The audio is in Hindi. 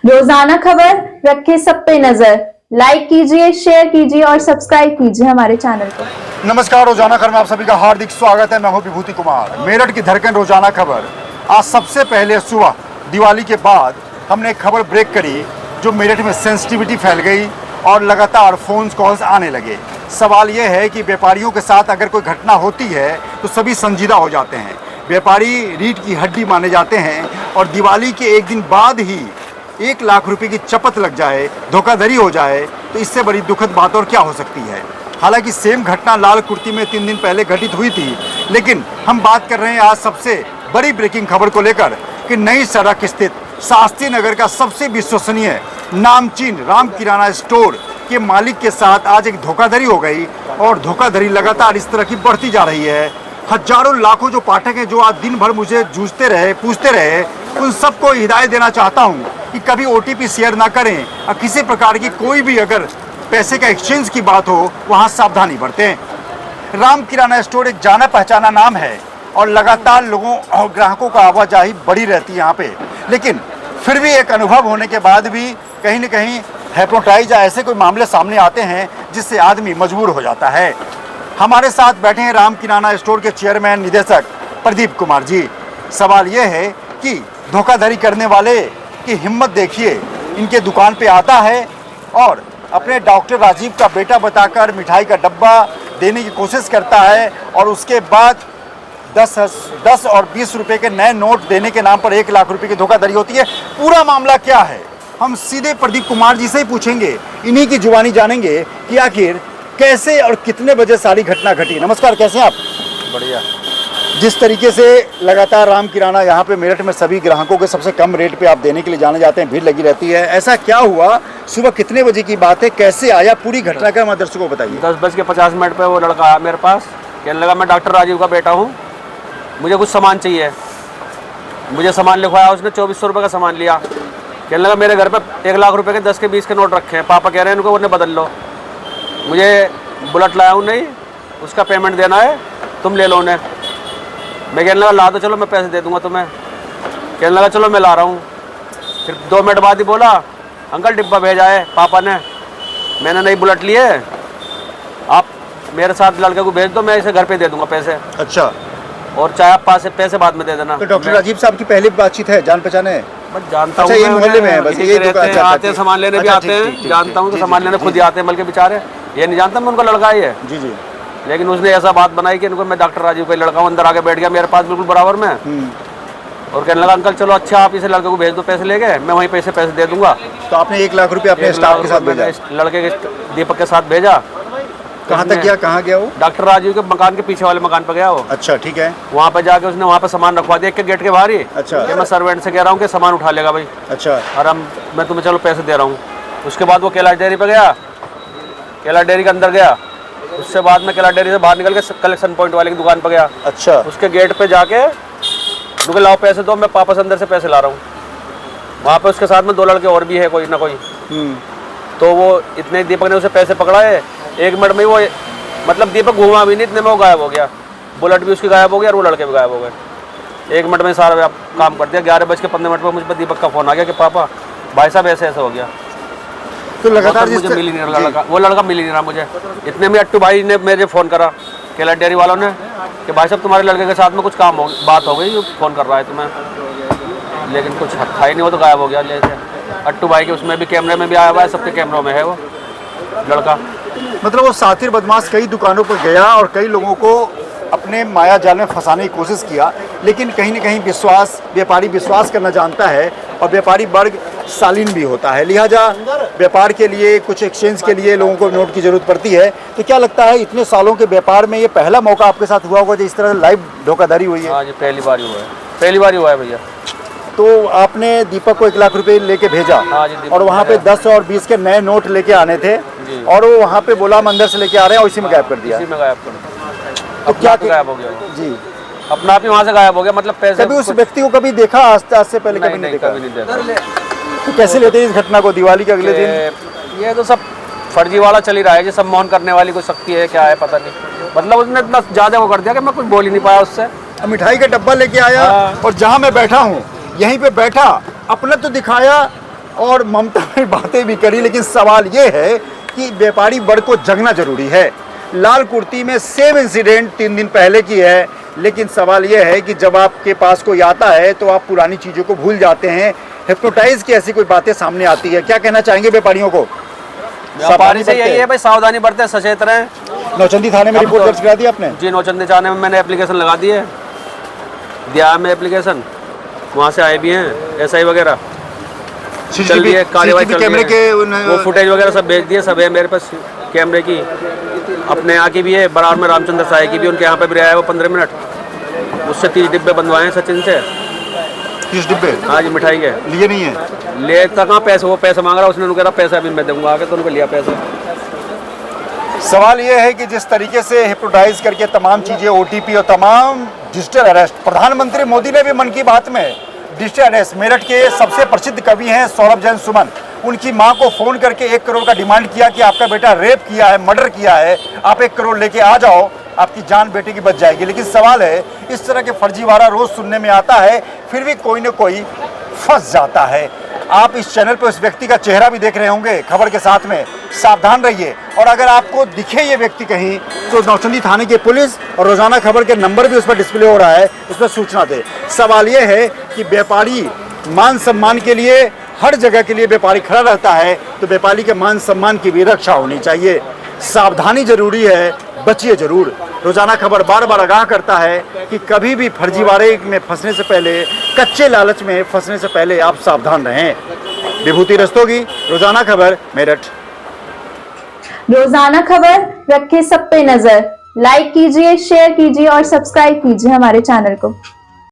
रोजाना खबर रखे सब पे नजर। लाइक कीजिए, शेयर कीजिए और सब्सक्राइब कीजिए हमारे चैनल को। नमस्कार, रोजाना खबर में आप सभी का हार्दिक स्वागत है। मैं हूं विभूति कुमार। मेरठ की धड़कन रोजाना खबर। आज सबसे पहले सुबह दिवाली के बाद हमने एक खबर ब्रेक करी जो मेरठ में सेंसिटिविटी फैल गई और लगातार फोन कॉल्स आने लगे। सवाल यह है कि व्यापारियों के साथ अगर कोई घटना होती है तो सभी संजीदा हो जाते हैं। व्यापारी रीढ़ की हड्डी माने जाते हैं और दिवाली के एक दिन बाद ही 1 लाख रुपए की चपत लग जाए, धोखाधड़ी हो जाए तो इससे बड़ी दुखद बात और क्या हो सकती है। हालांकि सेम घटना लाल कुर्ती में 3 दिन पहले घटित हुई थी, लेकिन हम बात कर रहे हैं आज सबसे बड़ी ब्रेकिंग खबर को लेकर कि नई सड़क स्थित शास्त्री नगर का सबसे विश्वसनीय नामचीन राम किराना स्टोर के मालिक के साथ आज एक धोखाधड़ी हो गई और धोखाधड़ी लगातार इस तरह की बढ़ती जा रही है। हजारों लाखों जो पाठक हैं जो आज दिन भर मुझे जूझते रहे, पूछते रहे, उन सबको हिदायत देना चाहता हूं कि कभी OTP शेयर ना करें और किसी प्रकार की कोई भी अगर पैसे का एक्सचेंज की बात हो वहां सावधानी बरतें। राम किराना स्टोर एक जाना पहचाना नाम है और लगातार लोगों और ग्राहकों का आवाजाही बढ़ी रहती है यहाँ पे, लेकिन फिर भी एक अनुभव होने के बाद भी कहीं न कहीं हिप्नोटाइज या ऐसे कोई मामले सामने आते हैं जिससे आदमी मजबूर हो जाता है। हमारे साथ बैठे हैं राम किराना स्टोर के चेयरमैन निदेशक प्रदीप कुमार जी। सवाल यह है कि धोखाधड़ी करने वाले की हिम्मत देखिए, इनके दुकान पे आता है और अपने डॉक्टर राजीव का बेटा बताकर मिठाई का डब्बा देने की कोशिश करता है और उसके बाद 10 और 20 रुपए के नए नोट देने के नाम पर 1 लाख रुपए की धोखाधड़ी होती है। पूरा मामला क्या है हम सीधे प्रदीप कुमार जी से ही पूछेंगे, इन्हीं की जुबानी जानेंगे कि आखिर कैसे और कितने बजे सारी घटना घटी। नमस्कार, कैसे हैं आप? बढ़िया। जिस तरीके से लगातार राम किराना यहाँ पे मेरठ में सभी ग्राहकों के सबसे कम रेट पे आप देने के लिए जाने जाते हैं, भीड़ लगी रहती है, ऐसा क्या हुआ? सुबह कितने बजे की बात है, कैसे आया, पूरी घटना का हमारे दर्शकों को बताइए। 10:50 पे वो लड़का आया मेरे पास, कहने लगा मैं डॉक्टर राजीव का बेटा हूँ, मुझे कुछ सामान चाहिए। मुझे सामान लिखवाया, उसने 2400 रुपये का सामान लिया। कहने लगा मेरे घर पे 1 लाख रुपए के 10 के 20 के नोट रखे हैं, पापा कह रहे हैं इनको उन्हें बदल लो। मुझे बुलेट लाया हूँ, नहीं उसका पेमेंट देना है, तुम ले लो उन्हें। मैं कहने लगा ला दो, चलो मैं पैसे दे दूंगा तुम्हें। कहने लगा चलो मैं ला रहा हूँ। फिर 2 मिनट बाद ही बोला अंकल डिब्बा भेजा है पापा ने। मैंने नहीं बुलेट लिए, आप मेरे साथ लड़के को भेज दो, मैं इसे घर पे दे दूंगा पैसे। अच्छा, और चाहे आप पैसे बाद में दे देना। तो डॉक्टर राजीव साहब की पहली बातचीत है, जान पहचान है? बस जानता अच्छा, हूँ, ये मोहल्ले में है बस, ये रहते आते हैं, सामान लेने भी आते हैं, जानता हूँ कि सामान लेने खुद ही आते हैं, बल्कि बेचारे ये नहीं जानता मैं उनका लड़का ही है। जी जी। लेकिन उसने ऐसा बात बनाई कि इनको मैं डॉक्टर राजीव का लड़का हूँ। अंदर आके बैठ गया मेरे पास बिल्कुल बराबर में और कहने लगा अंकल चलो अच्छा आप इसे लड़के को भेज दो, पैसे ले गए, मैं वहीं पैसे दे दूंगा। तो आपने 1 लाख रुपए अपने स्टाफ के साथ भेजा? लड़के के दीपक के साथ भेजा। कहाँ तक गया, कहाँ गया वो? डॉक्टर राजीव के मकान के पीछे वाले मकान पर गया वो। अच्छा, ठीक है। वहाँ पे जाके उसने वहाँ पे सामान रखवा दिया के गेट के बाहर ही। अच्छा। मैं सर्वेंट से कह रहा हूँ कि सामान उठा लेगा भाई। अच्छा। और मैं तुम्हें चलो पैसे दे रहा हूँ। उसके बाद वो कैलाश डेयरी पे गया, कैलाश डेयरी के अंदर गया। उससे बाद में कैलाश डेयरी से बाहर निकल के कलेक्शन पॉइंट वाले की दुकान पर गया। अच्छा। उसके गेट पे जाके रुके लाओ पैसे दो, मैं पापा से अंदर से पैसे ला रहा हूँ। वहाँ पे उसके साथ में 2 लड़के और भी है कोई ना कोई। तो वो इतने दीपक ने उसे पैसे पकड़ाए 1 मिनट में, वो मतलब दीपक घूमा भी नहीं, इतने में वो गायब हो गया। बुलेट भी उसकी गायब हो गया और वो लड़के भी गायब हो गए। 1 मिनट में सारा काम कर दिया। 11:15 पर मुझ पर दीपक का फ़ोन आ गया कि पापा भाई साहब ऐसे हो गया। तो लगातार मुझे मिल ही नहीं रहा लड़का, वो लड़का मिल ही नहीं रहा मुझे। इतने में अट्टू भाई ने मेरे फ़ोन करा कैलाश डेयरी वालों ने कि भाई साहब तुम्हारे लड़के के साथ में कुछ बात हो गई, फ़ोन कर रहा है तुम्हें। लेकिन कुछ था ही नहीं, वो तो गायब हो गया। जैसे अट्टू भाई के उसमें भी कैमरे में भी आया हुआ है, सबके कैमरों में है वो लड़का। मतलब वो सातिर बदमाश कई दुकानों पर गया और कई लोगों को अपने माया जाल में फंसाने की कोशिश किया, लेकिन कहीं न कहीं व्यापारी विश्वास करना जानता है और व्यापारी वर्ग शालीन भी होता है, लिहाजा व्यापार के लिए कुछ एक्सचेंज के लिए लोगों को नोट की जरूरत पड़ती है। तो क्या लगता है इतने सालों के व्यापार में ये पहला मौका आपके साथ हुआ होगा जो इस तरह लाइव धोखाधड़ी हुई है? हाँ जी, पहली बार ही हुआ है, पहली बार ही हुआ है भैया। तो आपने दीपक को 1 लाख रुपए लेके भेजा? हाँ जी, और वहाँ पे 10 और 20 के नए नोट लेके आने थे और वो वहाँ पे बोला हम अंदर से लेके आ रहे हैं और इसी में गायब कर दिया। इसी में गायब कर दिया। तो क्या गायब हो गया जी? अपना आप ही वहाँ से गायब हो गया। मतलब पैसे कभी उस व्यक्ति को कभी देखा आज से पहले? कभी नहीं देखा। कभी नहीं देखा। तो कैसे लेते हैं इस घटना को दिवाली के अगले दिन? ये तो सब फर्जी वाला चल ही रहा है जी, सब मोहन करने वाली कोई शक्ति है क्या है पता नहीं। मतलब उसने इतना ज़्यादा वो कर दिया कि मैं कुछ बोल ही नहीं पाया उससे। मिठाई का डब्बा लेके आया और जहाँ मैं बैठा हूँ यहीं पे बैठा, अपना तो दिखाया और ममता में बातें भी करी, लेकिन सवाल ये है कि व्यापारी वर्ग को जगना जरूरी है। लाल कुर्ती में सेम इंसिडेंट 3 दिन पहले की है, लेकिन सवाल ये है कि जब आपके पास कोई आता है तो आप पुरानी चीज़ों को भूल जाते हैं, हिप्नोटाइज की ऐसी कोई बातें सामने आती है। क्या कहना चाहेंगे व्यापारियों को? व्यापारी से यही है भाई, सावधानी बरतें, सचेत रहें। नौचंदी थाने में रिपोर्ट दर्ज करा दी आपने? जी, नौचंदी थाने में मैंने एप्लीकेशन लगा दी है, दिया है मैं एप्लीकेशन, वहाँ से आए भी हैं SI वगैरह, चल रही है कार्रवाई, कैमरे के वो फुटेज वगैरह सब भेज दिए, सब है मेरे पास कैमरे की। अपने यहाँ की भी है, बरार में रामचंद्र साय की भी, उनके यहाँ पे भी आया है वो 15 मिनट, उससे 30 डिब्बे बनवाए हैं सचिन से। 30 डिब्बे? हाँ जी, मिठाई के लिए नहीं है? ले तक कहाँ पैसे, वो पैसा मांग रहा, उसने उनको कहा पैसा अभी मैं दूंगा आके, तो उनको लिया पैसा। सवाल ये है कि जिस तरीके से हिप्नोटाइज करके तमाम चीज़ें, OTP और तमाम डिजिटल अरेस्ट, प्रधानमंत्री मोदी ने भी मन की बात में डिजिटल अरेस्ट, मेरठ के सबसे प्रसिद्ध कवि हैं सौरभ जैन सुमन, उनकी मां को फ़ोन करके 1 करोड़ का डिमांड किया कि आपका बेटा रेप किया है, मर्डर किया है, आप 1 करोड़ लेके आ जाओ, आपकी जान बेटे की बच जाएगी। लेकिन सवाल है, इस तरह के फर्जीवाड़ा रोज़ सुनने में आता है, फिर भी कोई न कोई फंस जाता है। आप इस चैनल पर उस व्यक्ति का चेहरा भी देख रहे होंगे खबर के साथ में, सावधान रहिए। और अगर आपको दिखे ये व्यक्ति कहीं, तो नौचंदी थाने की पुलिस और रोजाना खबर के नंबर भी उस पर डिस्प्ले हो रहा है, उस पर सूचना दे। सवाल ये है कि व्यापारी मान सम्मान के लिए, हर जगह के लिए व्यापारी खड़ा रहता है, तो व्यापारी के मान सम्मान की भी रक्षा होनी चाहिए। सावधानी जरूरी है, बचिए जरूर। रोजाना खबर बार बार आगाह करता है कि कभी भी फर्जीवाड़े में फंसने से पहले, कच्चे लालच में फंसने से पहले आप सावधान रहें। विभूति रस्तोगी, रोजाना खबर, मेरठ। रोजाना खबर रखे सब पे नजर। लाइक कीजिए, शेयर कीजिए और सब्सक्राइब कीजिए हमारे चैनल को।